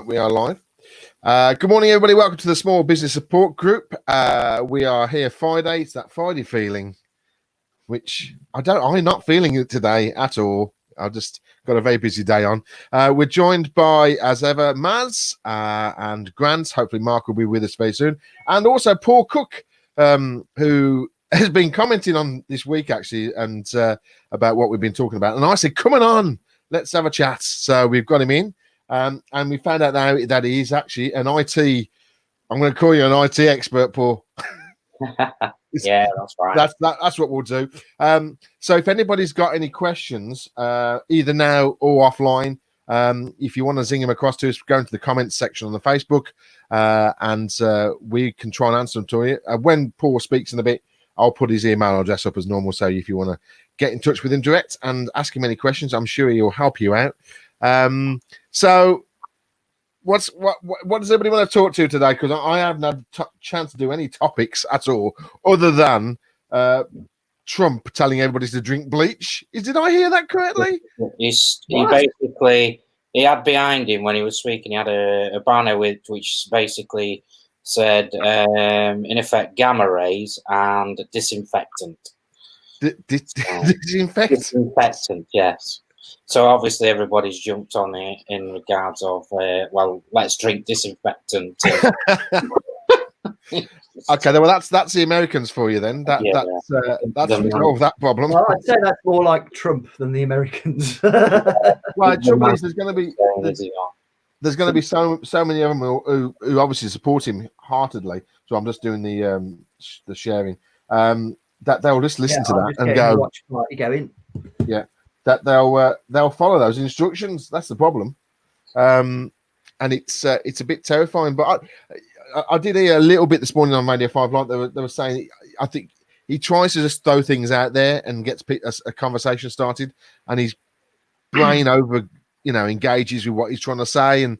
We are live. Good morning, everybody. Welcome to the Small Business Support Group. We are here Friday. It's that Friday feeling, which I'm not feeling it today at all. I've just got a very busy day on. We're joined by, as ever, Maz and Grant. Hopefully, Mark will be with us very soon. And also Paul Cook, who has been commenting on this week, actually, and about what we've been talking about. And I said, come on, let's have a chat. So we've got him in. And we found out now that he is actually an IT. I'm going to call you an IT expert, Paul. Yeah, that's right. That's what we'll do. So if anybody's got any questions, either now or offline, if you want to zing them across to us, go into the comments section on the Facebook, and we can try and answer them to you. When Paul speaks in a bit, I'll put his email address up as normal. So if you want to get in touch with him direct and ask him any questions, I'm sure he'll help you out. So what does everybody want to talk to today? Because I haven't had a chance to do any topics at all, other than Trump telling everybody to drink bleach. Did I hear that correctly? He had behind him when he was speaking, he had a banner which basically said, in effect, gamma rays and disinfectant. Disinfectant, yes. So obviously everybody's jumped on it in regards of, let's drink disinfectant. Okay, well that's the Americans for you then. That's resolved that problem. Well, I'd say that's more like Trump than the Americans. Well, trouble is there's going to be so many of them who obviously support him heartedly. So I'm just doing the sharing. That they'll just listen to that and go. Watch party going. Yeah. That they'll follow those instructions. That's the problem, and it's a bit terrifying. But I did hear a little bit this morning on Radio 5 Live. They were saying, I think he tries to just throw things out there and gets a conversation started, and his brain engages with what he's trying to say. And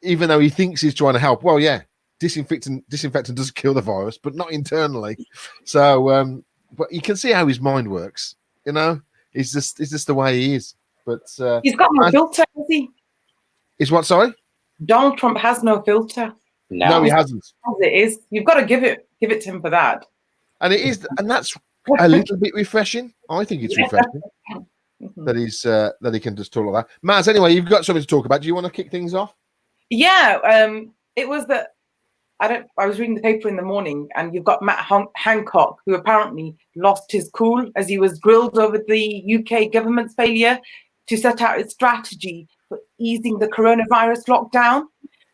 even though he thinks he's trying to help, well, yeah, disinfectant does kill the virus, but not internally. So, but you can see how his mind works. It's just the way he is. But he's got no filter, has he? Is what? Sorry, Donald Trump has no filter. No, he hasn't. As it is, you've got to give it to him for that. And it is, and that's a little bit refreshing. I think it's refreshing that he can just talk like that. Maz, anyway, you've got something to talk about. Do you want to kick things off? Yeah, it was that I was reading the paper in the morning, and you've got Matt Hancock, who apparently lost his cool as he was grilled over the UK government's failure to set out its strategy for easing the coronavirus lockdown.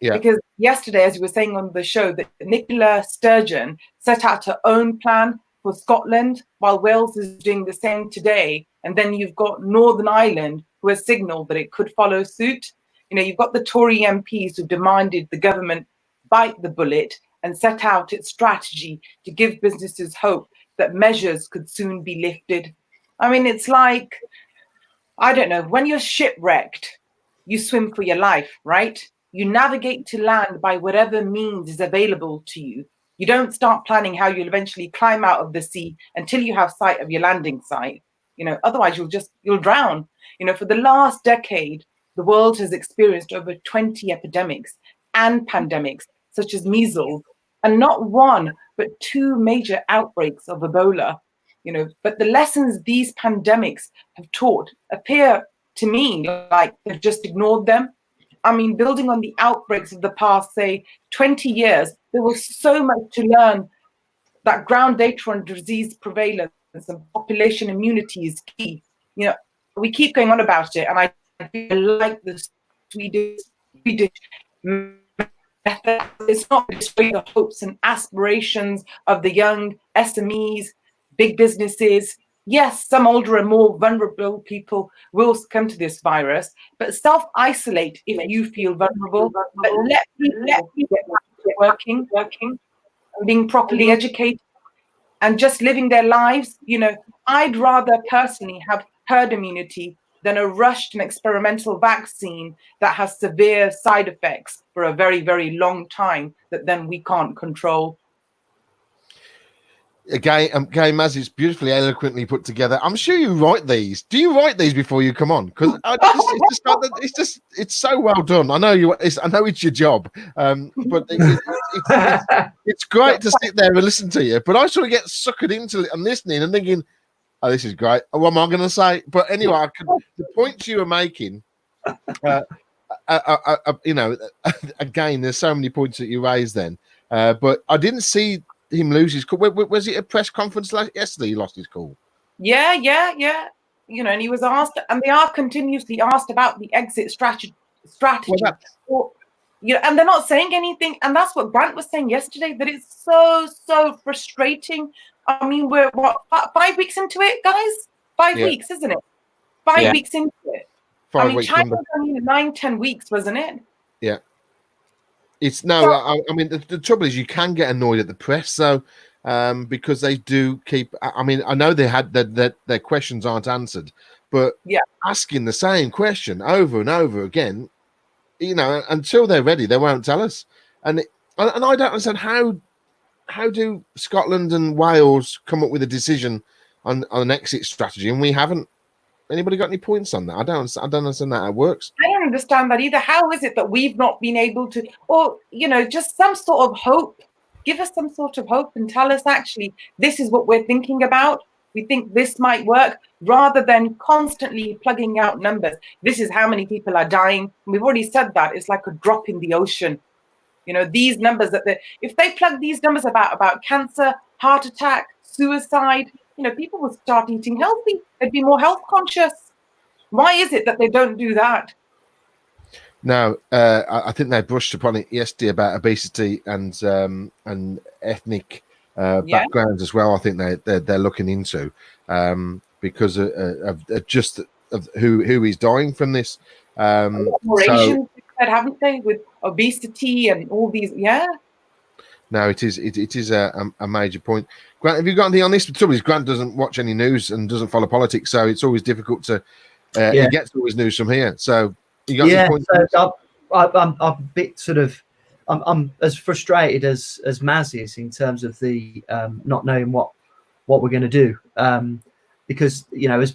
Yeah. Because yesterday, as you were saying on the show, that Nicola Sturgeon set out her own plan for Scotland, while Wales is doing the same today. And then you've got Northern Ireland, who has signalled that it could follow suit. You've got the Tory MPs who demanded the government bite the bullet and set out its strategy to give businesses hope that measures could soon be lifted. I mean, it's like, I don't know, when you're shipwrecked, you swim for your life, right? You navigate to land by whatever means is available to you. You don't start planning how you'll eventually climb out of the sea until you have sight of your landing site. Otherwise you'll drown. For the last decade, the world has experienced over 20 epidemics and pandemics, such as measles, and not one, but two major outbreaks of Ebola. But the lessons these pandemics have taught appear to me like they've just ignored them. I mean, building on the outbreaks of the past, say, 20 years, there was so much to learn. That ground data on disease prevalence and population immunity is key. We keep going on about it, and I like the Swedish method. It's not destroying the hopes and aspirations of the young SMEs, big businesses. Yes, some older and more vulnerable people will succumb to this virus, but self-isolate if you feel vulnerable. But let people get working, and being properly educated, and just living their lives. I'd rather personally have herd immunity than a rushed and experimental vaccine that has severe side effects for a very, very long time that then we can't control. Again, Maz, it's beautifully, eloquently put together. I'm sure you write these. Do you write these before you come on? Because it's so well done. I know I know it's your job, but it's great to sit there and listen to you. But I sort of get suckered into it and listening and thinking, "Oh, this is great. What am I going to say?" But anyway, the points you were making. Again, there's so many points that you raised then, but I didn't see him lose his call. Was it a press conference yesterday? He lost his call. Yeah. And he was asked, and they are continuously asked about the exit strategy. And they're not saying anything. And that's what Grant was saying yesterday, that it's so frustrating. I mean, we're 5 weeks into it, guys? 5 weeks, isn't it? 5 weeks into it. 5 weeks. China was 9-10 weeks, wasn't it? Yeah. It's no. I mean, the trouble is you can get annoyed at the press, though, because they do keep. I mean, I know they had their questions aren't answered, but asking the same question over and over again, until they're ready, they won't tell us. And I don't understand how do Scotland and Wales come up with a decision on an exit strategy, and we haven't. Anybody got any points on that? I don't understand how it works. I don't understand that either. How is it that we've not been able to, or just some sort of hope? Give us some sort of hope and tell us actually this is what we're thinking about. We think this might work, rather than constantly plugging out numbers. This is how many people are dying. We've already said that it's like a drop in the ocean. These numbers if they plug these numbers about cancer, heart attack, suicide. People would start eating healthy. They'd be more health conscious. Why is it that they don't do that? Now, I think they brushed upon it yesterday about obesity and ethnic backgrounds as well. I think they're looking into because of just of who is dying from this. More Asians, haven't they, with obesity and all these? Yeah. No, it is a major point. Grant, have you got anything on this? The trouble is, Grant doesn't watch any news and doesn't follow politics, so it's always difficult to. He gets all his news from here. So you got any points? So I'm a bit sort of. I'm as frustrated as Maz is in terms of the not knowing what we're going to do, because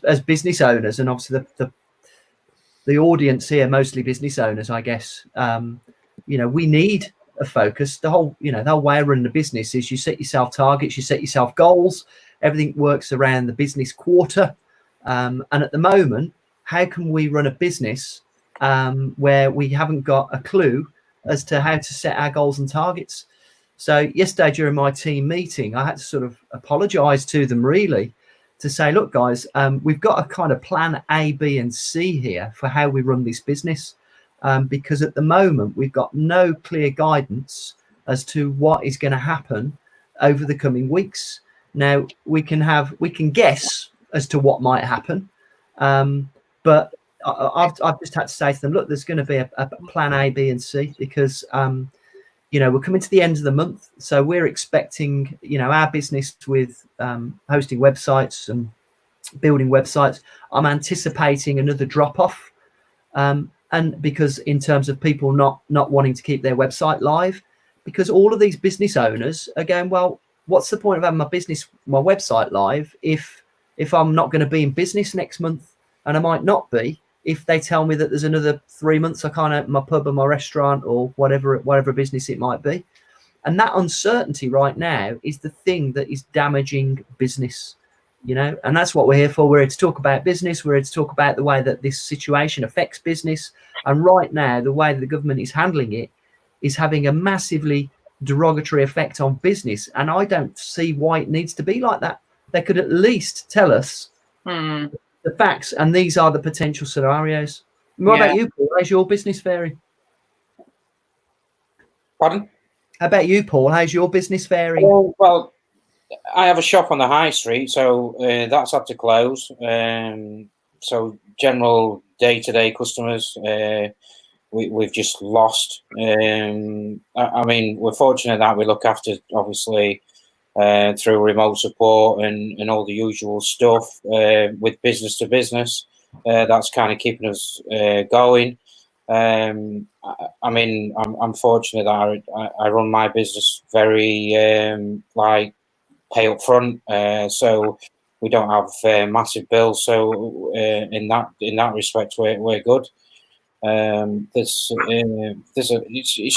as business owners, and obviously the audience here mostly business owners, I guess. We need a focus. The whole way of running the business is you set yourself targets, you set yourself goals. Everything works around the business quarter. And at the moment, how can we run a business where we haven't got a clue as to how to set our goals and targets? So yesterday during my team meeting, I had to sort of apologize to them really to say, look, guys, we've got a kind of plan A, B, and C here for how we run this business. Because at the moment we've got no clear guidance as to what is going to happen over the coming weeks. Now we can guess as to what might happen, but I've just had to say to them, look, there's going to be a plan A, B, and C because we're coming to the end of the month, so we're expecting our business with hosting websites and building websites. I'm anticipating another drop off. And because in terms of people not wanting to keep their website live, because all of these business owners are going, well, what's the point of having my website live if I'm not going to be in business next month? And I might not be if they tell me that there's another 3 months I can't open my pub or my restaurant or whatever business it might be. And that uncertainty right now is the thing that is damaging business. And that's what we're here for. We're here to talk about business. We're here to talk about the way that this situation affects business. And right now, the way that the government is handling it is having a massively derogatory effect on business. And I don't see why it needs to be like that. They could at least tell us the facts, and these are the potential scenarios. What about you, Paul? How's your business faring? Pardon? How about you, Paul? How's your business faring? Well, I have a shop on the high street, so that's had to close. So general day-to-day customers, we've just lost. I mean, we're fortunate that we look after, obviously, through remote support and all the usual stuff with business to business. That's kind of keeping us going. I mean, I'm fortunate that I run my business very pay up front, so we don't have massive bills. So in that respect, we're good. It's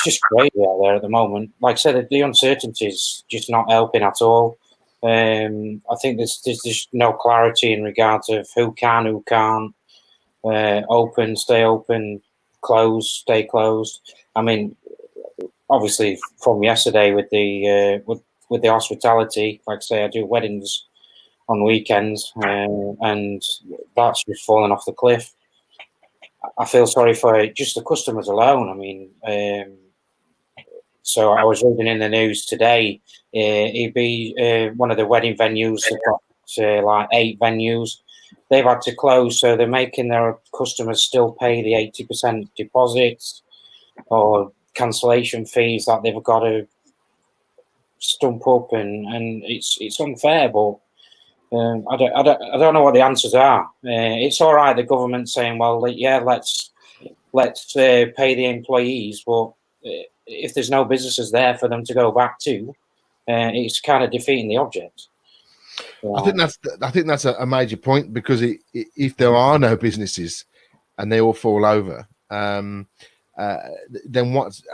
just crazy out there at the moment. Like I said, the uncertainty is just not helping at all. I think there's no clarity in regards of who can, who can't open, stay open, close, stay closed. I mean, obviously from yesterday with the hospitality, like I say, I do weddings on weekends, and that's just fallen off the cliff. I feel sorry for just the customers alone. I mean, so I was reading in the news today, EB, one of the wedding venues, have got like 8 venues. They've had to close, so they're making their customers still pay the 80% deposits or cancellation fees that they've got to stump up, and it's unfair. But I don't know what the answers are. It's all right, the government saying, well, yeah, let's pay the employees, but if there's no businesses there for them to go back to, it's kind of defeating the object. I think that's a major point, because if there are no businesses and they all fall over, then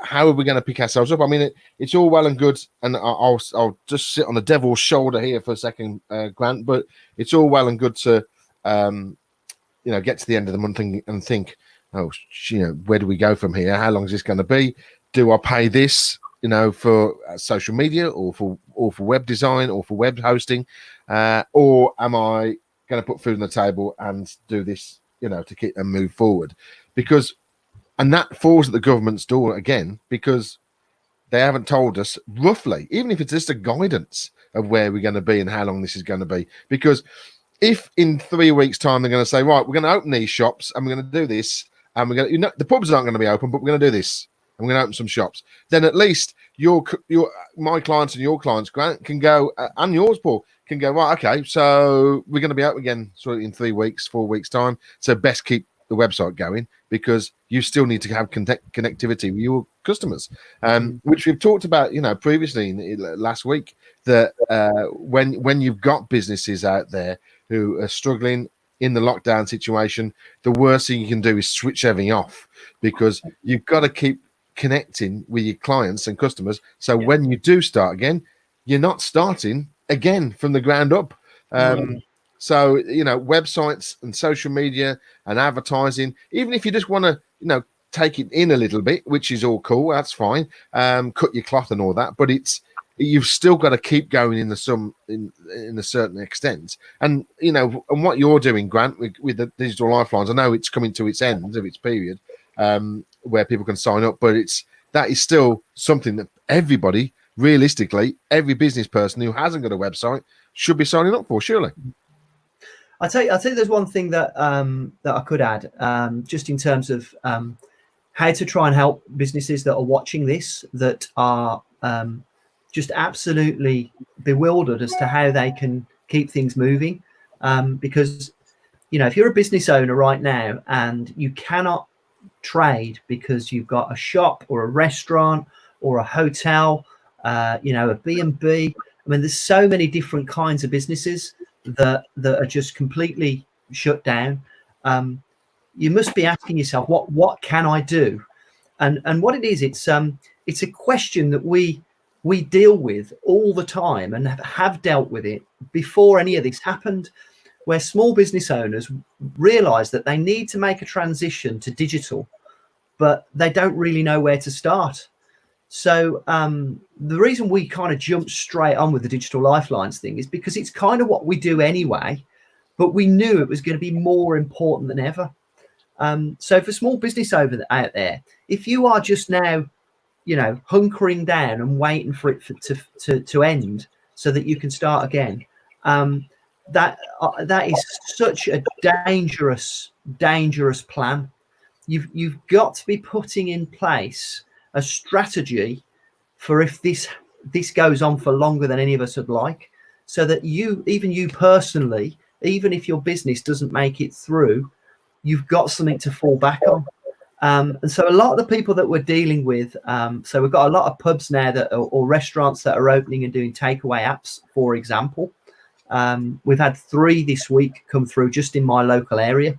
how are we going to pick ourselves up? I mean, it's all well and good, and I'll just sit on the devil's shoulder here for a second, Grant. But it's all well and good to get to the end of the month and think, oh, where do we go from here? How long is this going to be? Do I pay this, for social media or for web design or for web hosting, or am I going to put food on the table and do this, to keep and move forward? And that falls at the government's door again, because they haven't told us roughly, even if it's just a guidance of where we're going to be and how long this is going to be. Because if in 3 weeks' time they're going to say, right, we're going to open these shops and we're going to do this, and we're going to, the pubs aren't going to be open, but we're going to do this, and we're going to open some shops, then at least my clients and your clients, Grant, can go, and yours, Paul, can go, right, okay, so we're going to be open again sort of in 3 weeks, 4 weeks' time. So best keep the website going, because you still need to have connectivity with your customers, which we've talked about, previously last week, that when you've got businesses out there who are struggling in the lockdown situation, the worst thing you can do is switch everything off, because you've got to keep connecting with your clients and customers. So when you do start again, you're not starting again from the ground up. So, websites and social media and advertising, even if you just want to, take it in a little bit, which is all cool, that's fine. Cut your cloth and all that, but you've still got to keep going in a certain extent. And, and what you're doing, Grant, with the digital lifelines, I know it's coming to its end of its period, where people can sign up, but that is still something that everybody, realistically, every business person who hasn't got a website should be signing up for, surely. I tell you, there's one thing that I could add, just in terms of how to try and help businesses that are watching this, that are just absolutely bewildered as to how they can keep things moving. Because, if you're a business owner right now and you cannot trade because you've got a shop or a restaurant or a hotel, a B&B. I mean, there's so many different kinds of businesses that are just completely shut down. You must be asking yourself, what can I do? And what it is, it's a question that we deal with all the time, and have dealt with it before any of this happened, where small business owners realize that they need to make a transition to digital, but they don't really know where to start. So the reason we kind of jumped straight on with the digital lifelines thing is because it's kind of what we do anyway, but we knew it was going to be more important than ever. So for small business out there, if you are just now, hunkering down and waiting for it to end so that you can start again, that is such a dangerous plan. You've got to be putting in place a strategy for if this goes on for longer than any of us would like, so that even you personally, even if your business doesn't make it through, you've got something to fall back on. And so a lot of the people that we're dealing with, so we've got a lot of pubs now that or restaurants that are opening and doing takeaway apps, for example. We've had 3 this week come through just in my local area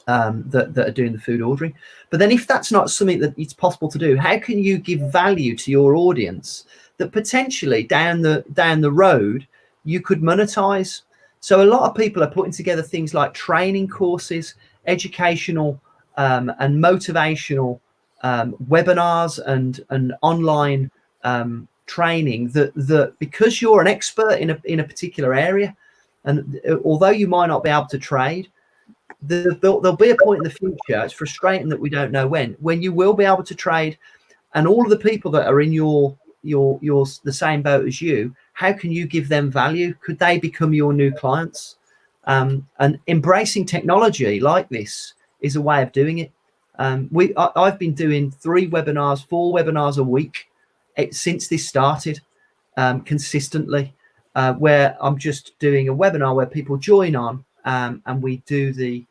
that are doing the food ordering. But then if that's not something that it's possible to do, how can you give value to your audience that potentially down the road you could monetize? So a lot of people are putting together things like training courses, educational and motivational webinars and online training that because you're an expert in a particular area, and although you might not be able to trade, there'll be a point in the future, it's frustrating that we don't know when you will be able to trade, and all of the people that are in your the same boat as you, how can you give them value? Could they become your new clients? And embracing technology like this is a way of doing it. I've been doing 3 webinars, 4 webinars a week since this started, consistently, where I'm just doing a webinar where people join on, and we do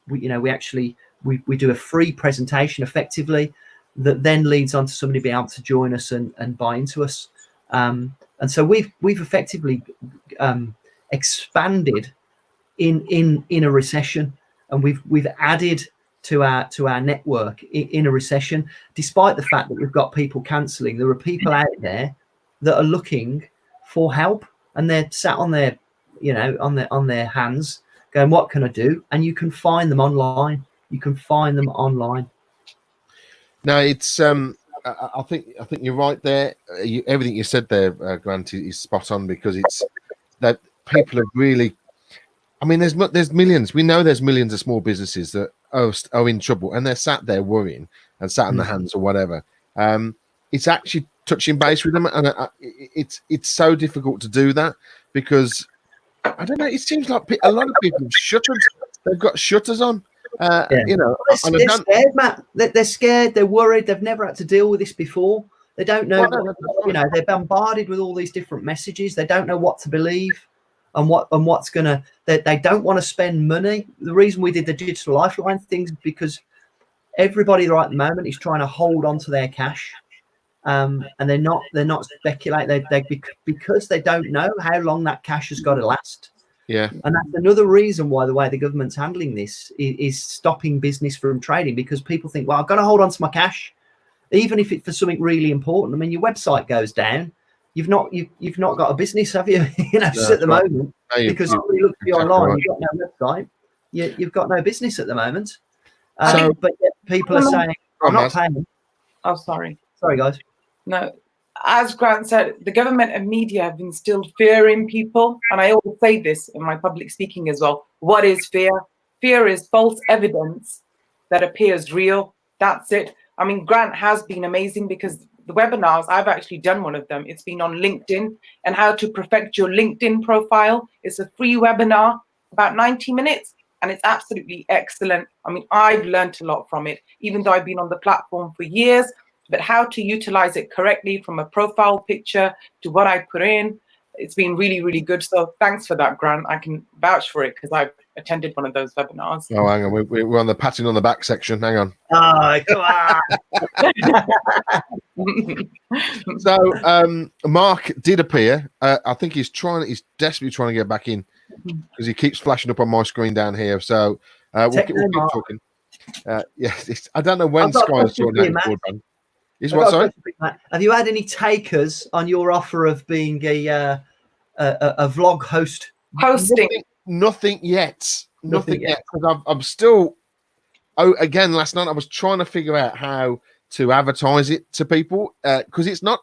we do a free presentation effectively that then leads on to somebody being able to join us and buy into us. And so we've effectively expanded in a recession, and we've added to our network in a recession, despite the fact that we've got people cancelling. There are people out there that are looking for help, and they're sat on their on their hands going, what can I do? And you can find them online. No, it's I think you're right there. Everything you said there, Grant, is spot on, because it's that people have really. I mean, there's millions. We know there's millions of small businesses that are in trouble, and they're sat there worrying and sat on their hands or whatever. It's actually touching base with them, and it's so difficult to do that because I don't know. It seems like a lot of people have shutters. They've got shutters on. You know, they're scared, Matt. They're scared. They're worried. They've never had to deal with this before. They don't know. They're bombarded with all these different messages. They don't know what to believe and what's gonna. They don't want to spend money. The reason we did the digital lifeline things is because everybody right at the moment is trying to hold on to their cash, and they're not speculating. Because they don't know how long that cash has got to last. Yeah, and that's another reason why the way the government's handling this is stopping business from trading, because people think, well, I've got to hold on to my cash, even if it's for something really important. I mean, your website goes down, you've not got a business, have you? At the moment, because somebody looks at you online, you've got no website, you've got no business at the moment. But yet people are saying, I'm not paying. Oh, sorry, guys. No. As Grant said, the government and media have instilled fear in people. And I always say this in my public speaking as well. What is fear? Fear is false evidence that appears real. That's it. I mean, Grant has been amazing, because the webinars, I've actually done one of them. It's been on LinkedIn and how to perfect your LinkedIn profile. It's a free webinar, about 90 minutes, and it's absolutely excellent. I mean, I've learned a lot from it, even though I've been on the platform for years. But how to utilize it correctly, from a profile picture to what I put in, it's been really, really good. So thanks for that, Grant. I can vouch for it because I've attended one of those webinars. Oh, hang on. We're on the patting on the back section. Hang on. Oh, come on. So Mark did appear. I think he's desperately trying to get back in, because he keeps flashing up on my screen down here. So we'll keep talking. Yes, I don't know when Sky is sorting out the broadband. Have you had any takers on your offer of being a vlog host? Hosting? Nothing yet. Nothing yet. Because I'm still. Oh, again, last night I was trying to figure out how to advertise it to people, because it's not.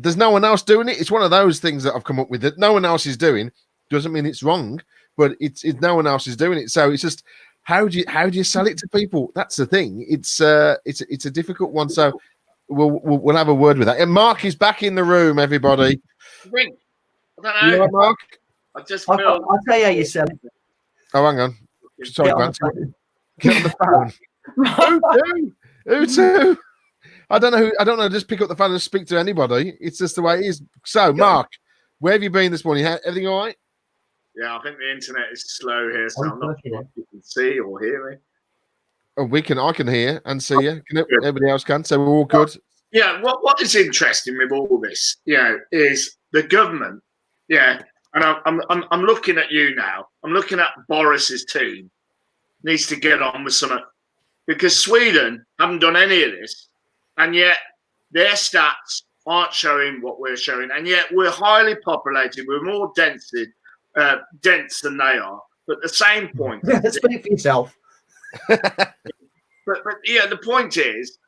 There's no one else doing it. It's one of those things that I've come up with that no one else is doing. Doesn't mean it's wrong, but it's no one else is doing it. So it's just. How do you sell it to people? That's the thing. It's a difficult one. So we'll have a word with that. And Mark is back in the room. Everybody. I don't know. You know, Mark. I just feel. I'll tell you how you sell it. Oh, hang on. Sorry, Grant. Get on the phone. Who to? I don't know. Just pick up the phone and speak to anybody. It's just the way it is. So, Mark, where have you been this morning? Everything all right? Yeah, I think the internet is slow here, so I'm not sure if you can see or hear me. I can hear and see you. Everybody else can, so we're all good. Yeah, what is interesting with all this, is the government, and I'm looking at you now. I'm looking at Boris's team needs to get on with something, because Sweden haven't done any of this, and yet their stats aren't showing what we're showing, and yet we're highly populated. We're more dense than they are. But at the same point, speak for yourself. But the point is,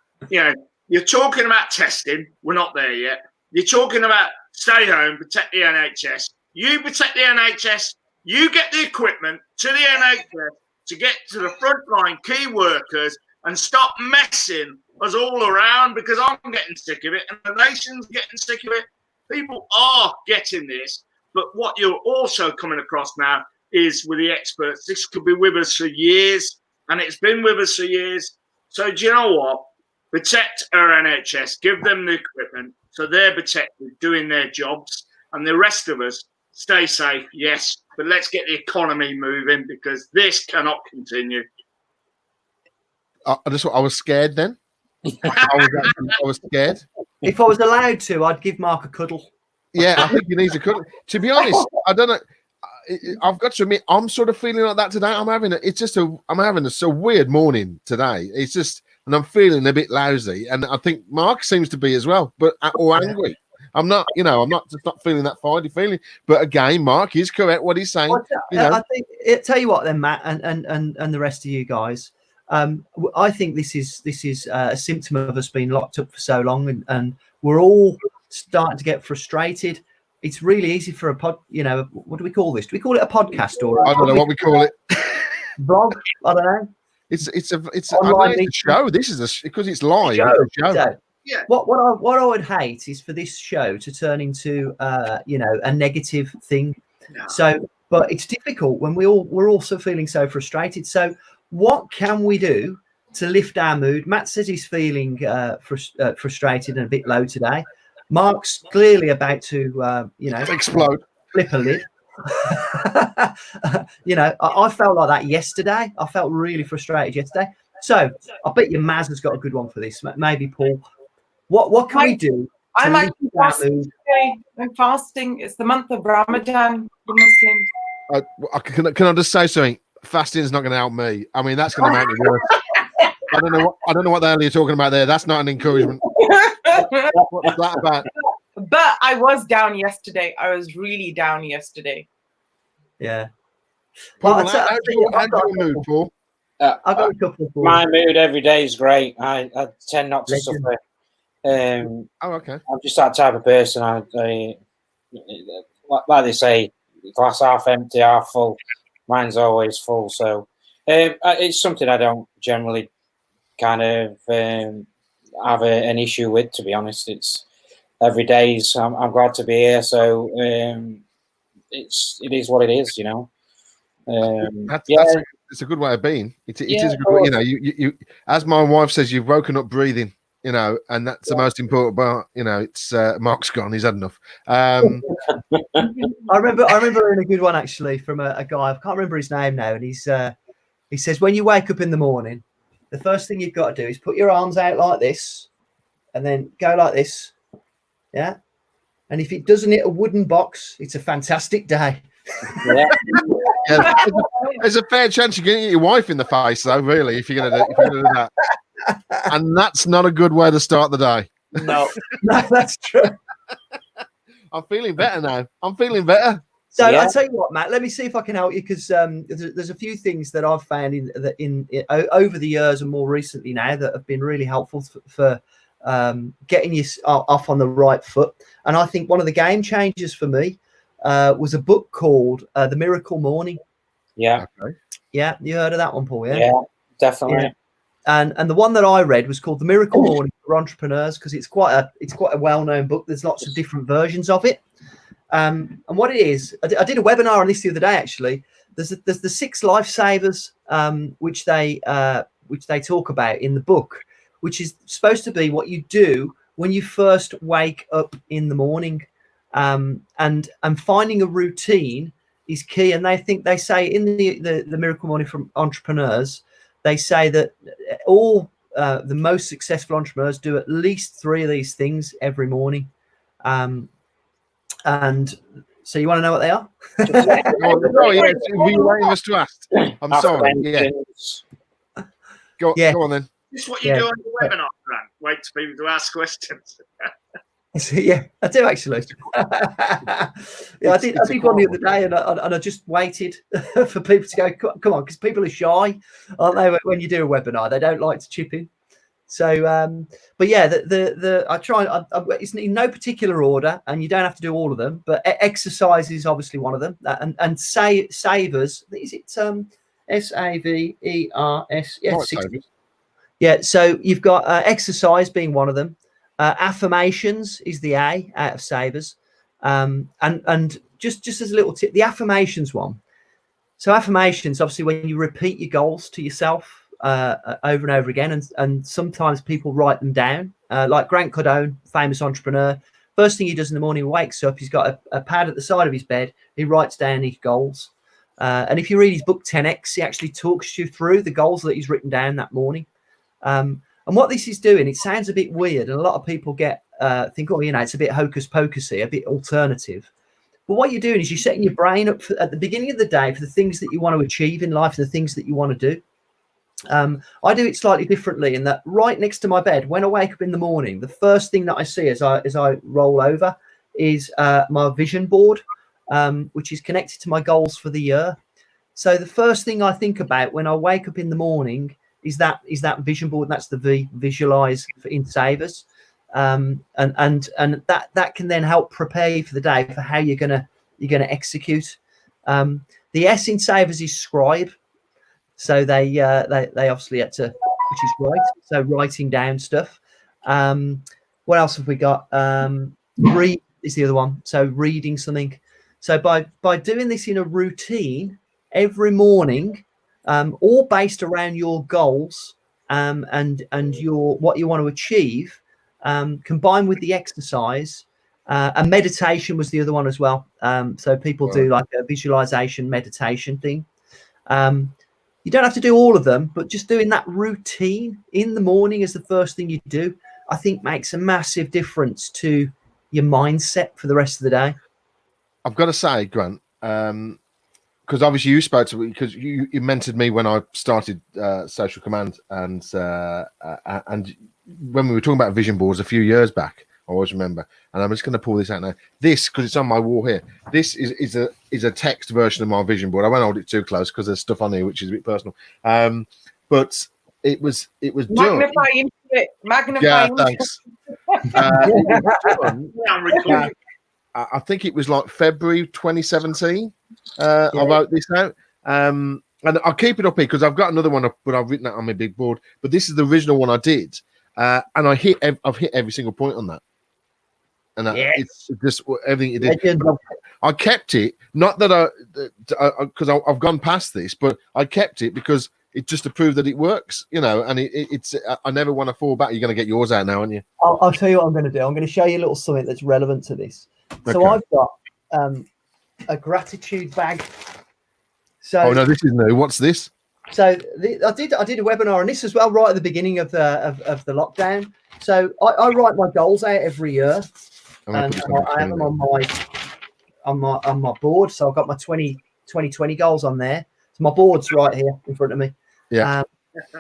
you're talking about testing. We're not there yet. You're talking about stay home, protect the NHS. You protect the NHS. You get the equipment to the NHS to get to the frontline key workers and stop messing us all around, because I'm getting sick of it and the nation's getting sick of it. People are getting this. But what you're also coming across now is, with the experts, this could be with us for years, and it's been with us for years. So do you know what? Protect our NHS, give them the equipment so they're protected, doing their jobs, and the rest of us stay safe, yes, but let's get the economy moving, because this cannot continue. I was scared then. I was scared. If I was allowed to, I'd give Mark a cuddle. Yeah, I think he needs a cuddle. To be honest, I don't know. I've got to admit, I'm sort of feeling like that today. I'm having a so weird morning today. It's just, and I'm feeling a bit lousy, and I think Mark seems to be as well, but or angry. I'm not feeling that fighty feeling. But again, Mark is correct what he's saying. I think. Tell you what, then, Matt, and the rest of you guys. I think this is a symptom of us being locked up for so long, and we're all starting to get frustrated. It's really easy for a what do we call this? Do we call it a podcast or? I don't know what we call it. Vlog? I don't know. It's a show. This is because it's live. It's a show. So, yeah. What I would hate is for this show to turn into a negative thing. No. So, but it's difficult when we're also feeling so frustrated. So, what can we do to lift our mood? Matt says he's feeling frustrated and a bit low today. Mark's clearly about to explode, flip a lid. I felt like that yesterday. I felt really frustrated yesterday. So I bet you Maz has got a good one for this. Maybe Paul. What can we do? I might be fasting today. I'm fasting. It's the month of Ramadan for Muslims. Can I just say something? Fasting is not going to help me. I mean, that's going to make me worse. I don't know what the hell you're talking about there. That's not an encouragement. What's that about? But I was down yesterday. I was really down yesterday. Yeah. Paul, how's your mood, Paul? I've got a couple. My mood every day is great. I tend not to suffer. Okay. I'm just that type of person. I like they say, glass half empty, half full. Mine's always full. So it's something I don't generally kind of have an issue with, to be honest. It's every day. I'm glad to be here. So it is what it is, it's a good way of being. It is a good way. You as my wife says, you've woken up breathing. And that's the most important part. It's Mark's gone. He's had enough. I remember hearing a good one actually from a guy. I can't remember his name now. And he says, when you wake up in the morning, the first thing you've got to do is put your arms out like this, and then go like this. Yeah. And if it doesn't hit a wooden box, it's a fantastic day. Yeah. There's a fair chance you're going to get your wife in the face, though. Really, if you're going to do that. And that's not a good way to start the day. No, that's true. I'm feeling better now. I'm feeling better. So I'll tell you what, Matt. Let me see if I can help you, because there's a few things that I've found in over the years and more recently now that have been really helpful for getting you off on the right foot. And I think one of the game changers for me was a book called The Miracle Morning. Yeah. Okay. Yeah, you heard of that one, Paul? Yeah, definitely. Yeah. And the one that I read was called The Miracle Morning for Entrepreneurs, because it's quite a well-known book. There's lots of different versions of it. And what it is, I did a webinar on this the other day, actually. There's the 6 lifesavers, which they talk about in the book, which is supposed to be what you do when you first wake up in the morning. And finding a routine is key. And they say in the Miracle Morning from Entrepreneurs they say that all the most successful entrepreneurs do at least 3 of these things every morning. And so you want to know what they are? Oh, yeah, were you waiting us to ask? I'm sorry. Yeah. Go on then. This is what you do on the webinar, Grant. Wait for people to ask questions. Yeah, I do actually. Yeah, I did one the other day, and I just waited for people to go, come on, because people are shy, aren't they? When you do a webinar, they don't like to chip in. So, but yeah, I try. It's in no particular order, and you don't have to do all of them. But exercise is obviously one of them, and savers. Is it SAVERS? Yeah, Right, yeah. So you've got exercise being one of them. Affirmations is the A out of savers, and just as a little tip, the affirmations one. So affirmations, obviously, when you repeat your goals to yourself over and over again, and sometimes people write them down. Like Grant Cardone, famous entrepreneur, first thing he does in the morning, he wakes up, he's got a pad at the side of his bed, he writes down his goals. And if you read his book 10X, he actually talks you through the goals that he's written down that morning. And what this is doing, it sounds a bit weird, and a lot of people think, oh, it's a bit hocus pocusy, a bit alternative. But what you're doing is you're setting your brain up at the beginning of the day for the things that you want to achieve in life, and the things that you want to do. I do it slightly differently in that right next to my bed, when I wake up in the morning, the first thing that I see as I roll over is my vision board, which is connected to my goals for the year. So the first thing I think about when I wake up in the morning is that vision board. That's the V, visualize in savers, and that can then help prepare you for the day for how you're gonna execute. The S in savers is scribe. So they obviously had to, which is right. So writing down stuff. What else have we got? Read is the other one. So reading something. So by doing this in a routine every morning, all based around your goals and your what you want to achieve, combined with the exercise, and meditation was the other one as well. So people do like a visualization meditation thing. You don't have to do all of them, but just doing that routine in the morning as the first thing you do, I think makes a massive difference to your mindset for the rest of the day. I've got to say, Grant, because obviously you spoke to me, because you mentored me when I started Social Command, and when we were talking about vision boards a few years back, I always remember. And I'm just going to pull this out now. This, because it's on my wall here. This is a text version of my vision board. I won't hold it too close because there's stuff on here which is a bit personal. But it was magnify into it. Magnify. Yeah, into thanks. I think it was like February 2017. I wrote this out. And I'll keep it up here because I've got another one, but I've written that on my big board. But this is the original one I did. And I've hit every single point on that. And it's just everything it did. I kept it, not that because I've gone past this, but I kept it because it's just to prove that it works, and it's I never want to fall back. You're going to get yours out now, aren't you? I'll tell you what I'm going to do. I'm going to show you a little something that's relevant to this. So I've got a gratitude bag. So no, this is new. What's this? So I did a webinar on this as well, right at the beginning of the lockdown. So I write my goals out every year, and I have them on my board. So I've got my 2020 goals on there. So my board's right here in front of me. Yeah.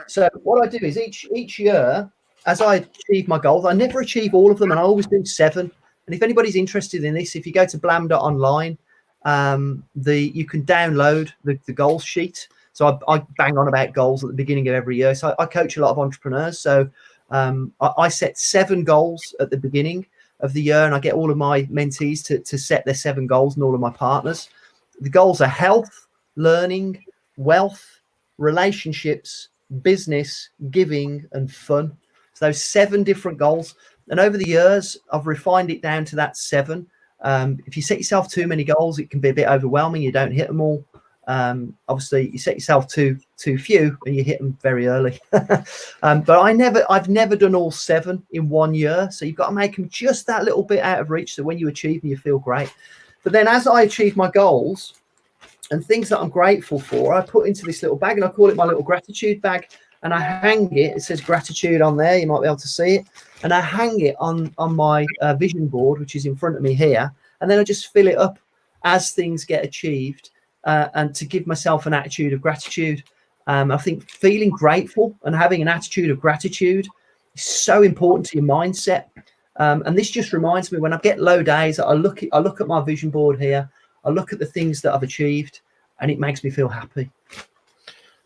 So what I do is each year, as I achieve my goals, I never achieve all of them, and I always do 7. And if anybody's interested in this, if you go to blam.online, you can download the goals sheet. So I bang on about goals at the beginning of every year. So I coach a lot of entrepreneurs. So I set 7 goals at the beginning of the year, and I get all of my mentees to set their 7 goals, and all of my partners. The goals are health, learning, wealth, relationships, business, giving, and fun. So those 7 different goals. And over the years, I've refined it down to that 7. If you set yourself too many goals, it can be a bit overwhelming. You don't hit them all. Obviously, you set yourself too few, and you hit them very early. But I've never done all 7 in one year. So you've got to make them just that little bit out of reach. So when you achieve them, you feel great. But then as I achieve my goals, and things that I'm grateful for, I put into this little bag, and I call it my little gratitude bag. And I hang it. It says gratitude on there. You might be able to see it. And I hang it on my vision board, which is in front of me here. And then I just fill it up as things get achieved, and to give myself an attitude of gratitude. I think feeling grateful and having an attitude of gratitude is so important to your mindset. And this just reminds me, when I get low days, I look at my vision board here. I look at the things that I've achieved, and it makes me feel happy.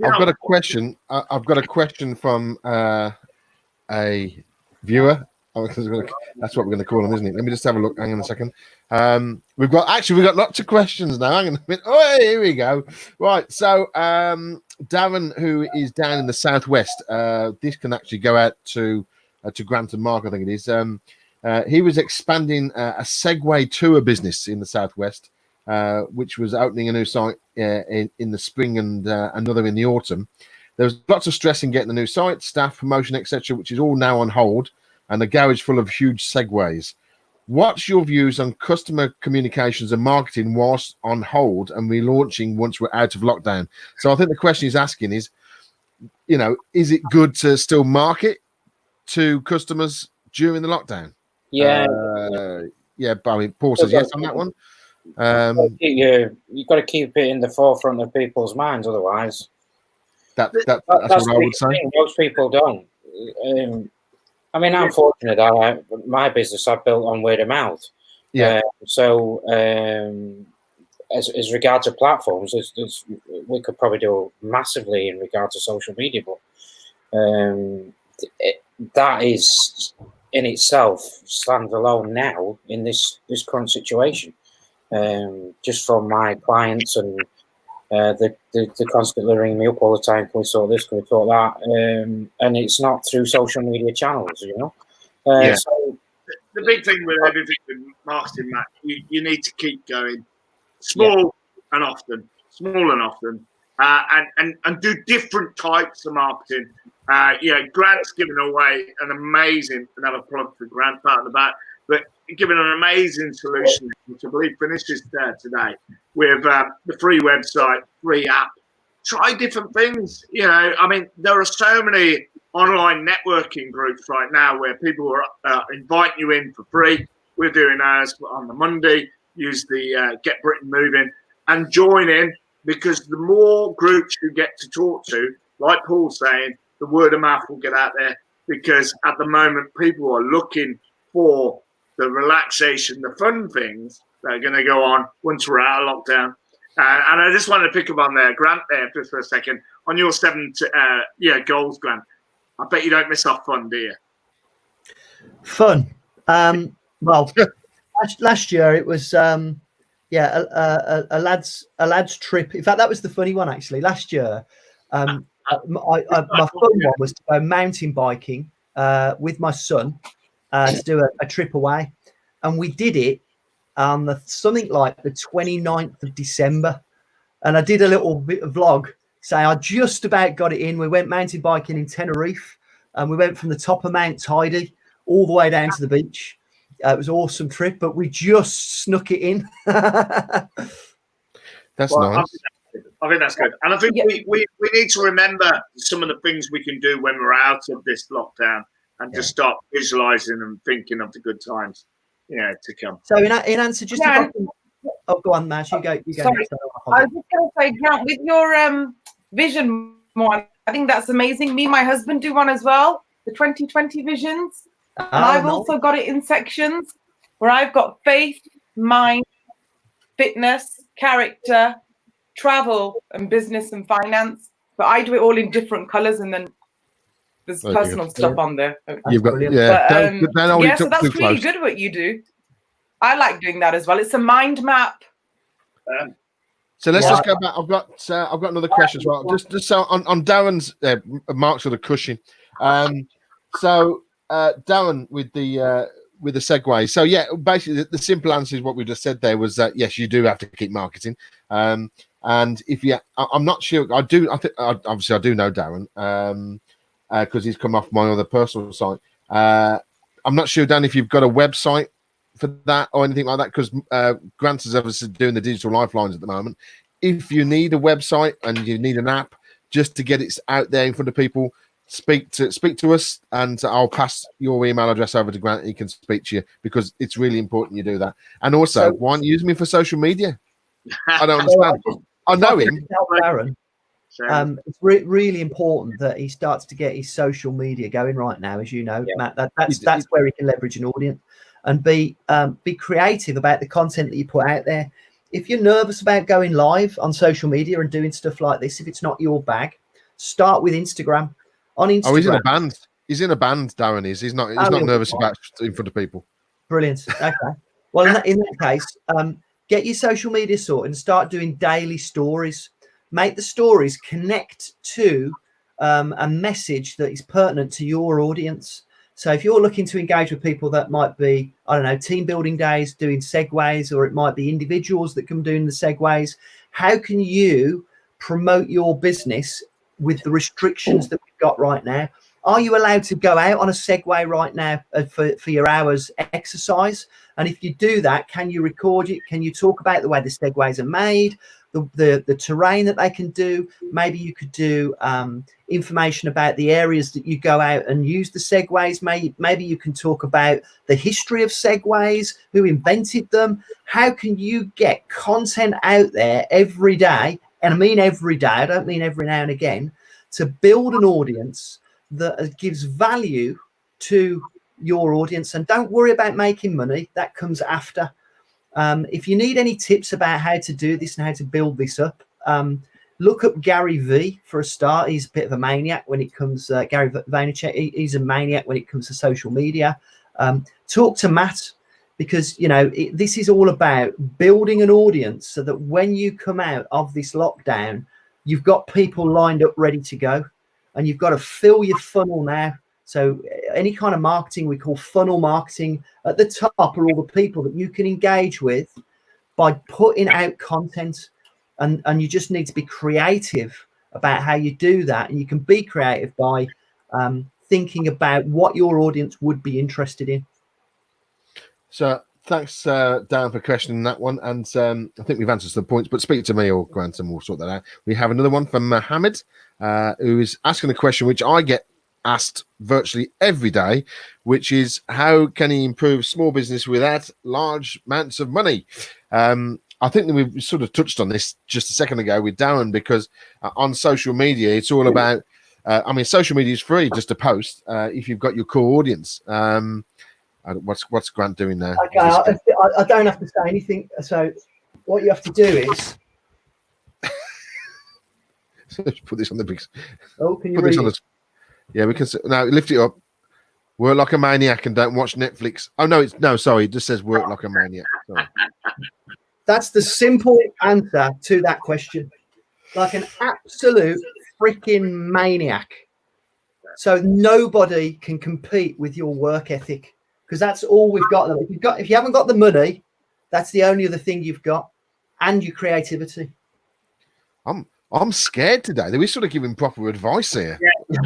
I've got a question. I've got a question from a viewer. That's what we're going to call them, isn't it? Let me just have a look. Hang on a second. We've got lots of questions now. Hang on a minute. Oh, here we go. Right. So Darren, who is down in the southwest, this can actually go out to Grant and Mark, I think it is. He was expanding a Segway tour business in the southwest, which was opening a new site in the spring and another in the autumn. There was lots of stress in getting the new site, staff, promotion, etc., which is all now on hold, and a garage full of huge Segways. What's your views on customer communications and marketing whilst on hold and relaunching once we're out of lockdown? So I think the question he's asking is, is it good to still market to customers during the lockdown? Yeah. Paul says yes on that one. You've got to keep it in the forefront of people's minds, otherwise. That's what I would say. Most people don't. I'm fortunate that my business I've built on word of mouth. Yeah. As regards to platforms, we could probably do massively in regard to social media, but that is in itself stands alone now in this current situation. Just from my clients and they're constantly ringing me up all the time. Can we sort this? Can we sort that? And it's not through social media channels, So the big thing with everything with marketing, Matt, you need to keep going small and often, and do different types of marketing. Grant's given away an amazing, another plug for Grant part of the back, but given an amazing solution, which I believe finishes there today, with the free website, free app. Try different things. There are so many online networking groups right now where people are inviting you in for free. We're doing ours on the Monday. Use the Get Britain Moving and join in, because the more groups you get to talk to, like Paul's saying, the word of mouth will get out there, because at the moment people are looking for the relaxation, the fun things that are going to go on once we're out of lockdown. And I just wanted to pick up on there, Grant, there just for a second, on your 7 goals, Grant. I bet you don't miss off fun, do you? Fun. Well, last year it was a lad's trip. In fact, that was the funny one actually. Last year, my fun one was to go mountain biking with my son to do a trip away, and we did it on something like the 29th of December. And I did a little bit of vlog saying I just about got it in. We went mountain biking in Tenerife, and we went from the top of Mount Tidy all the way down to the beach. It was an awesome trip, but we just snuck it in. That's nice. I think that's good. And I think we need to remember some of the things we can do when we're out of this lockdown, and just start visualizing and thinking of the good times, to come. So in answer, just go on, Mash. You go. Sorry. I was just going to say, Grant, with your vision one, I think that's amazing. Me and my husband do one as well, the 2020 visions. And I've also got it in sections where I've got faith, mind, fitness, character, travel, and business and finance. But I do it all in different colors, and then there's personal stuff on there. You've got, so that's really good what you do. I like doing that as well. It's a mind map. So let's just go back. I've got another question as well. Just so on Darren's Mark's sort of cushion. So Darren with the segue. So basically the simple answer is what we just said there was that yes, you do have to keep marketing. And if I'm not sure. I think obviously I do know Darren because he's come off my other personal site. I'm not sure, Dan, if you've got a website for that or anything like that, because Grant is obviously doing the digital lifelines at the moment. if you need a website and you need an app just to get it out there in front of people, speak to us, and I'll pass your email address over to Grant. He can speak to you, because it's really important you do that. And also, why don't you use me for social media? I don't understand. I know him. Darren, it's really important that he starts to get his social media going right now, as you know, Matt. That's where he can leverage an audience and be creative about the content that you put out there. If you're nervous about going live on social media and doing stuff like this, if it's not your bag, start with Instagram. On Instagram. Oh, he's in a band. He's in a band, Darren is. He's not nervous about in front of people. Brilliant. Okay. Well, in that case, get your social media sorted and start doing daily stories. Make the stories connect to a message that is pertinent to your audience. So if you're looking to engage with people that might be, I don't know, team building days, doing segues, or it might be individuals that come doing the segues, how can you promote your business with the restrictions that we've got right now? Are you allowed to go out on a Segway right now for your hours exercise? And if you do that, can you record it? Can you talk about the way the Segways are made, the terrain that they can do? Maybe you could do information about the areas that you go out and use the Segways. Maybe you can talk about the history of Segways, who invented them. How can you get content out there every day? And I mean every day, I don't mean every now and again, to build an audience that gives value to your audience. And don't worry about making money. That comes after. If you need any tips about how to do this and how to build this up, look up Gary V for a start. He's a bit of a maniac when it comes, Gary Vaynerchuk, he's a maniac when it comes to social media. Talk to Matt, because, you know, this is all about building an audience so that when you come out of this lockdown, you've got people lined up ready to go, and you've got to fill your funnel now. So any kind of marketing we call funnel marketing. At the top are all the people that you can engage with by putting out content, and you just need to be creative about how you do that. And you can be creative by thinking about what your audience would be interested in. So thanks, Dan, for questioning that one. And I think we've answered some points, but speak to me or Grant and we'll sort that out. We have another one from Mohammed, who is asking a question which I get asked virtually every day, which is how can he improve small business without large amounts of money? I think that we've sort of touched on this just a second ago with Darren, because on social media, it's all about, I mean, social media is free just to post if you've got your core audience. What's Grant doing now? Okay, I don't have to say anything. So what you have to do is put this on the big. Oh, can you read it? Yeah, we can. Now lift it up. Work like a maniac and don't watch Netflix. Oh no, sorry. It just says work like a maniac. Sorry. That's the simple answer to that question. Like an absolute freaking maniac. So nobody can compete with your work ethic, because that's all we've got. If you haven't got the money, that's the only other thing you've got, and your creativity. I'm scared today. We're sort of giving proper advice here. Yeah.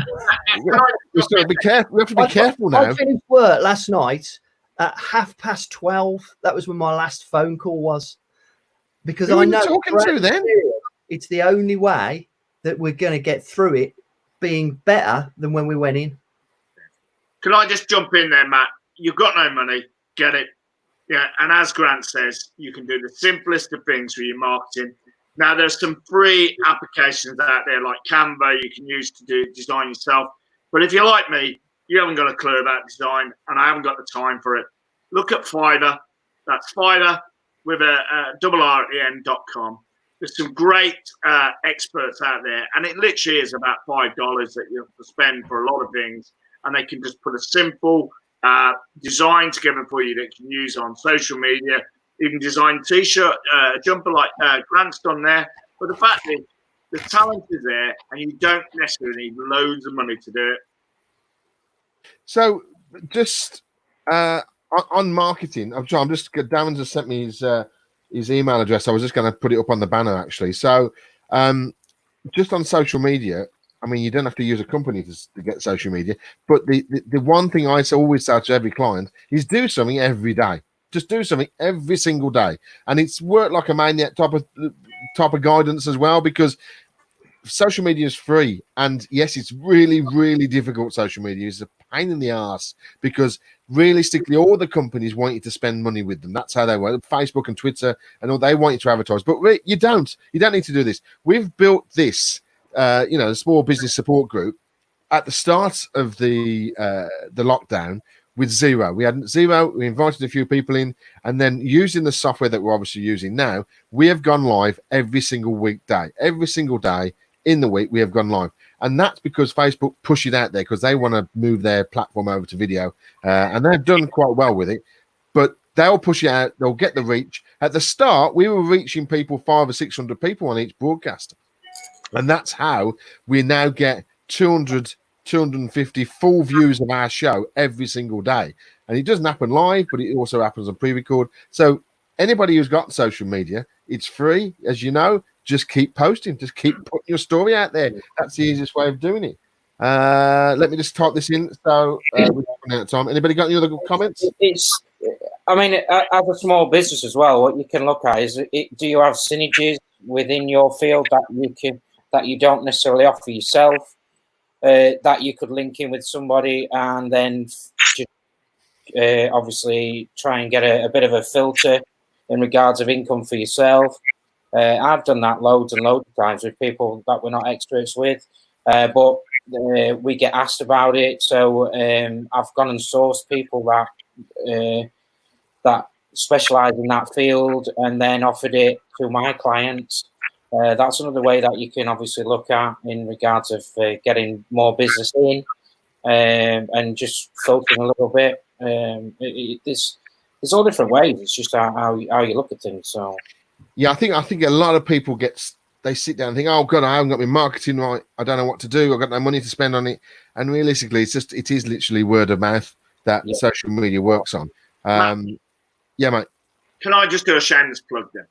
We have to be careful now. I finished work last night at 12:30. That was when my last phone call was. Because Who I are you know talking to then? It's the only way that we're going to get through it being better than when we went in. Can I just jump in there, Matt? You've got no money, get it. Yeah, and as Grant says, you can do the simplest of things for your marketing. Now, there's some free applications out there like Canva you can use to do design yourself. But if you're like me, you haven't got a clue about design, and I haven't got the time for it. Look at Fiverr. That's Fiverr with a double R at the end.com. There's some great experts out there, and it literally is about $5 that you have to spend for a lot of things, and they can just put a simple design together for you that you can use on social media. Even design a t-shirt, jumper like Grant's done there. But the fact is, the talent is there, and you don't necessarily need loads of money to do it. So, just on marketing, Darren just sent me his email address. I was just going to put it up on the banner, actually. So, just on social media, I mean, you don't have to use a company to get social media. But the one thing I always say to every client is do something every day. just do something every single day, and it's worked like a maniac type of guidance as well, because social media is free, and yes, it's really, really difficult. Social media is a pain in the ass because realistically, all the companies want you to spend money with them. That's how they work. Facebook and Twitter and all, they want you to advertise, but you don't need to do this. We've built this, the small business support group at the start of the lockdown with zero. We had zero. We invited a few people in, and then using the software that we're obviously using now, we have gone live every single weekday. Every single day in the week, we have gone live. And that's because Facebook push it out there because they want to move their platform over to video. And they've done quite well with it. But they'll push it out. They'll get the reach. At the start, we were reaching people, 500 or 600 people on each broadcast. And that's how we now get 200, 250 full views of our show every single day. And it doesn't happen live, but it also happens on pre-record. So anybody who's got social media, it's free, as you know. Just keep posting. Just keep putting your story out there. That's the easiest way of doing it. Let me just type this in. So we're running out of time. Anybody got any other comments? I mean, as a small business as well, what you can look at is, do you have synergies within your field that you don't necessarily offer yourself, that you could link in with somebody and then just, obviously try and get a bit of a filter in regards of income for yourself. I've done that loads and loads of times with people that we're not experts with, but we get asked about it. So I've gone and sourced people that specialize in that field and then offered it to my clients. That's another way that you can obviously look at in regards of getting more business in, and just filtering a little bit. There's all different ways. It's just how you look at things. So. Yeah, I think a lot of people they sit down and think, oh God, I haven't got my marketing right. I don't know what to do. I've got no money to spend on it. And realistically, it is literally word of mouth that social media works on. Yeah, mate. Can I just do a shameless plug then?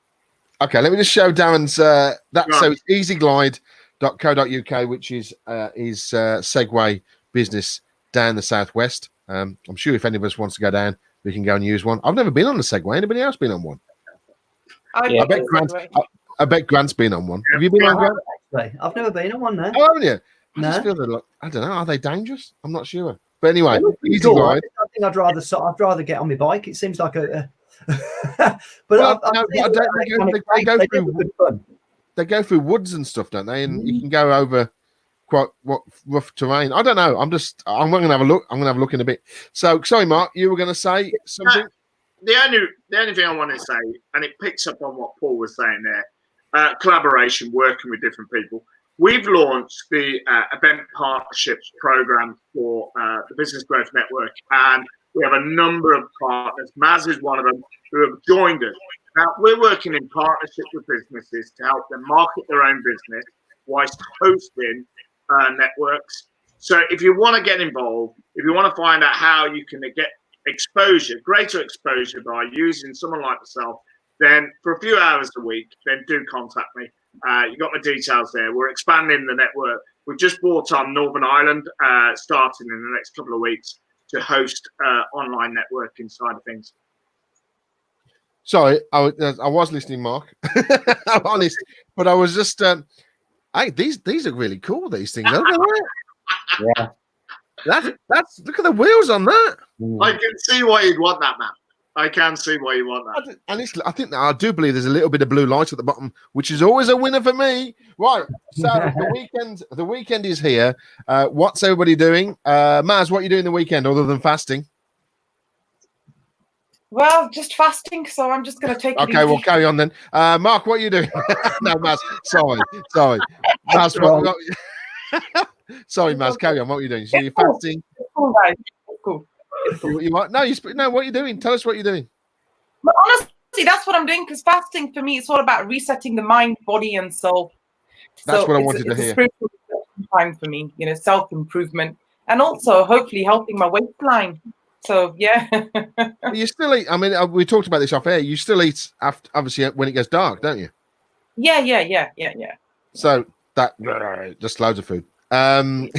Okay, let me just show Darren's Right. So it's easyglide.co.uk, which is Segway business down the southwest. I'm sure if any of us wants to go down, we can go and use one. I've never been on the Segway. Anybody else been on one? I bet Grant's been on one. Have you been on Grant? I've never been on one now. Oh, haven't you? I No. just feel that, I don't know. Are they dangerous? I'm not sure. But anyway, Easy Cool. Glide. I think I'd rather get on my bike. It seems like a. But Well, I've no, seen but they go they through- do good fun. They go through woods and stuff, don't they? And you can go over quite rough terrain. I don't know. I'm going to have a look. I'm going to have a look in a bit. So, sorry, Mark, you were going to say something? The only thing I want to say, and it picks up on what Paul was saying there, collaboration, working with different people. We've launched the event partnerships program for the Business Growth Network, and we have a number of partners. Maz is one of them who have joined us. Now, we're working in partnership with businesses to help them market their own business whilst hosting networks. So if you want to get involved, if you want to find out how you can get greater exposure by using someone like myself, then for a few hours a week, then do contact me. You got my details there. We're expanding the network. We've just bought on Northern Ireland, starting in the next couple of weeks, to host online networking side of things. Sorry, I was listening, Mark. I'm honest, but I was just, hey, these are really cool. These things, aren't they? Yeah. That's look at the wheels on that. I can see why you'd want that, man. I can see why you want that. And I think that I do believe there's a little bit of blue light at the bottom, which is always a winner for me. Right. So the weekend is here. What's everybody doing? Maz, what are you doing the weekend other than fasting? Well, just fasting, so I'm just going to take it Okay, easy. we'll carry on then. Mark, what are you doing? No, Maz. Sorry. Maz, sorry, Maz. Carry on. What are you doing? So you're fasting. Cool, guys. Cool. You what? No, what are you doing? Tell us what you're doing. But honestly, that's what I'm doing, because fasting for me, it's all about resetting the mind, body, and soul. That's what I it's wanted to it's hear. a spiritual time for me, self-improvement, and also hopefully helping my waistline. So yeah. You still eat. I mean, we talked about this off air. You still eat after, obviously, when it gets dark, don't you? Yeah. So that just loads of food. Paul,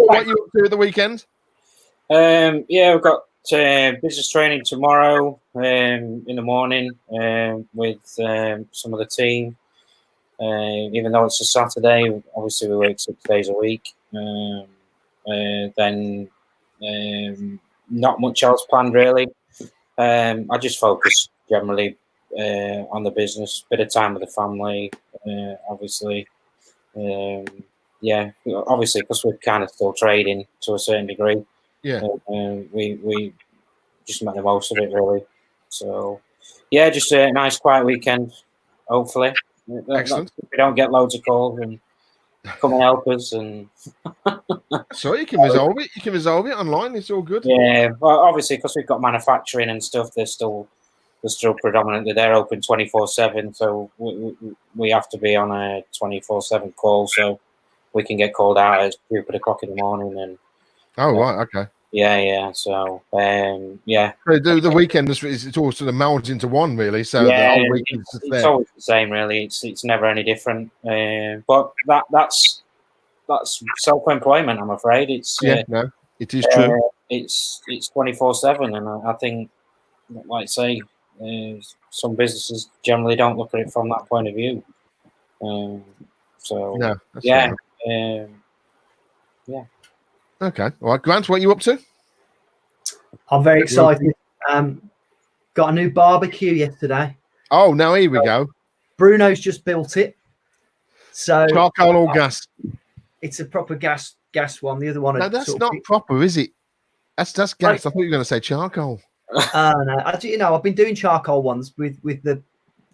what you up to at the weekend? Yeah, we've got business training tomorrow in the morning with some of the team. Even though it's a Saturday, obviously we work 6 days a week. Then not much else planned really. I just focus generally on the business, bit of time with the family, obviously. Obviously because we're kind of still trading to a certain degree. Yeah. We just make the most of it really. So yeah, just a nice quiet weekend, hopefully. Excellent. We don't get loads of calls and come and help us and So you can resolve it. You can resolve it online. It's all good. yeah, well obviously because we've got manufacturing and stuff, they're still predominantly they're open 24/7, so we have to be on a 24/7 call, so we can get called out at 2:00 in the morning and Right, okay. yeah. So yeah. So the weekend it's all sort of melds into one really. So the whole week is just It's there. always the same, really. It's never any different. But that's self-employment. I'm afraid it's No, it is true. it's 24/7, and I think, like I say, some businesses generally don't look at it from that point of view. So No, that's yeah, fair enough. Okay. All right, Grant, what are you up to? I'm very excited. Got a new barbecue yesterday. Oh, now here we go. Bruno's just built it. So Charcoal or gas? it's a proper gas one. The other one. No, that's not proper, is it? That's gas. I thought you were going to say charcoal. No, I've been doing charcoal ones with the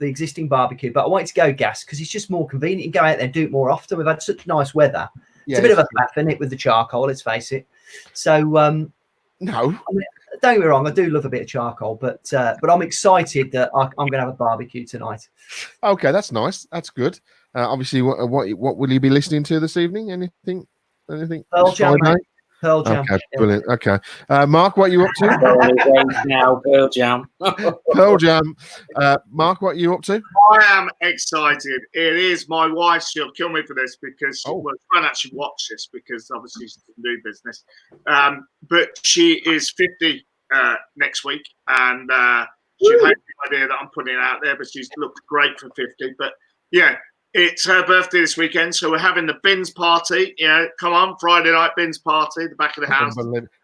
existing barbecue, but I wanted to go gas because it's just more convenient. You can go out there and do it more often. We've had such nice weather. It's a bit of a faff, isn't it, with the charcoal, let's face it. So no. Don't get me wrong, I do love a bit of charcoal, but I'm excited that I'm going to have a barbecue tonight. Okay, that's nice. That's good. Obviously, what will you be listening to this evening? Anything? Pearl Jam, mate. Pearl Jam. Okay, brilliant. Okay, Mark, what are you up to? now Pearl Jam. Pearl Jam. Mark, what are you up to? I am excited. It is my wife. She'll kill me for this because well, she won't actually watch this because obviously she's in new business. But she is 50 next week, and she hates the idea that I'm putting it out there. But she's looked great for 50. But yeah, it's her birthday this weekend, so we're having the bins party. Come on, Friday night bins party, the back of the house.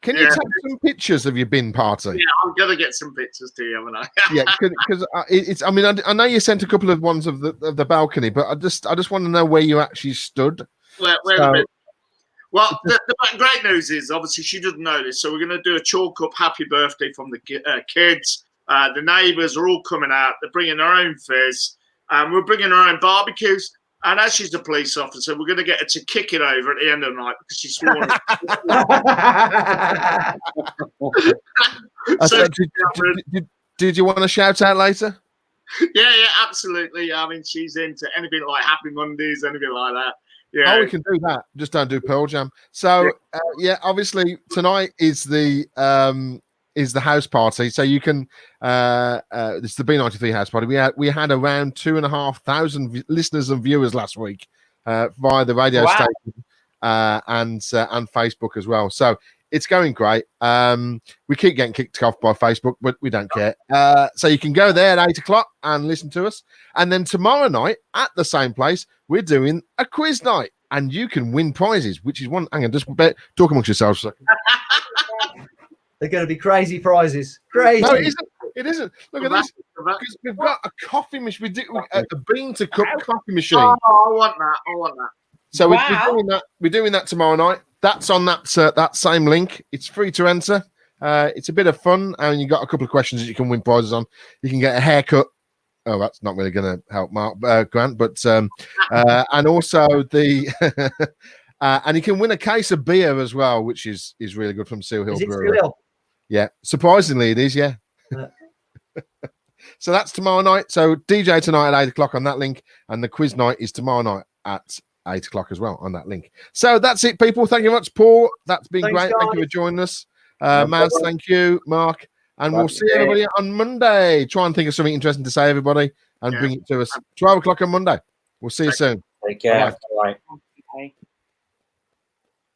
Can you take some pictures of your bin party? Yeah, I'm gonna get some pictures to you, haven't I? Yeah, because it's. I mean, I know you sent a couple of ones of the balcony, but I just want to know where you actually stood. Well, the great news is obviously she doesn't know this, so we're going to do a chalk up happy birthday from the kids. The neighbours are all coming out. They're bringing their own fizz. We're bringing our own barbecues. And as she's a police officer, we're going to get her to kick it over at the end of the night because she's sworn. Did you want to shout out later? Yeah, absolutely. I mean, she's into anything like Happy Mondays, anything like that. Yeah. Oh, we can do that. Just don't do Pearl Jam. So, obviously tonight is the house party. So you can. It's the B93 house party. We had around 2,500 listeners and viewers last week via the radio station and Facebook as well. So it's going great. We keep getting kicked off by Facebook, but we don't care. So you can go there at 8:00 and listen to us. And then tomorrow night at the same place, we're doing a quiz night, and you can win prizes, which is one. Hang on, just talk amongst yourselves for a second. They're going to be crazy prizes. Crazy. No, it isn't. Look at this. Because we've got a coffee machine, a bean to cup coffee machine. Oh, I want that. So we're doing that tomorrow night. That's on that same link. It's free to enter. It's a bit of fun, and you got a couple of questions that you can win prizes on. You can get a haircut. Oh, that's not really going to help Mark Grant, but and also the and you can win a case of beer as well, which is really good from Seal Hill Brewery. Yeah, surprisingly it is. Yeah. So that's tomorrow night. So DJ tonight at 8:00 on that link, and the quiz night is tomorrow night at 8:00 as well on that link. So that's it, people. Thank you very much, Paul. That's been great. Thank you for joining us. Maz, thank you, Mark. And we'll see everybody on Monday. Try and think of something interesting to say, everybody, and bring it to us. 12:00 on Monday. We'll see you soon. Take care. Bye. Bye.